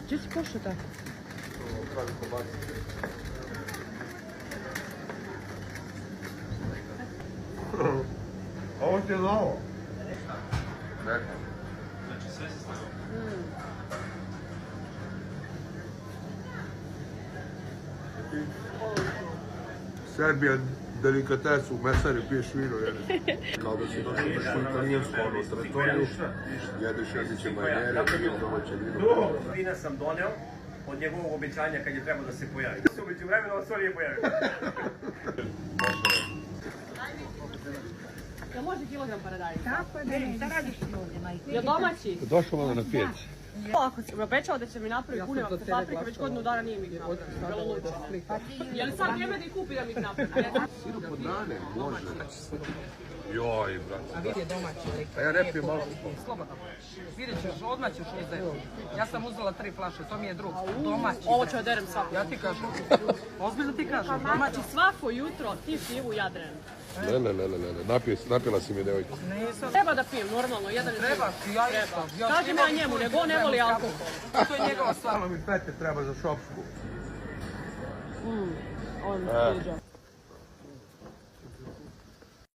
Gdje si pošao tako? Pravi kobasice. Ovo ti je novo. Neka. Znači sve se stavio. Serbijan delikatesu, u mesari piješ vino, jedeš. Kao da si došao neku italijansku, ono, trattoriju, jedeš jedniće manjere, piješ domaće vino. Vina sam doneo od njegovog obećanja kad je trebao da se pojavi. Umeđu vremena on sve nije pojavio. Jel može kilogram paradajza? Tako je, šta radiš ovdje, majke? Jel domaći? Došao malo na pijeć. Ako si obećao da će mi napraviti pune paprike, već godinu dana nije mi ih napravio. Je li sad vrijeme da ih kupi da mi ih napravi? Sirup od nane, može. Joj, brate. A vidi je domaći lik. A ja ne pijem malo. Slobodno. Vidjet ćeš, odmah ćeš uzeti. Ja sam uzela 3 flaše, to mi je drug. Domaći. Ovo ću oderem svako. Ja ti kažem. Ozbiljno ti kažem. Znači svako jutro ti pivu Jadran. Ne, napila si mi devojka. Nisam. Treba da pijem, normalno, jedan je Trebaš, ja isto. Kažem ja njemu, nego on ne voli alkohol. To je njegova stvar. Malo mi pete treba za šopsku. On mi sviđa.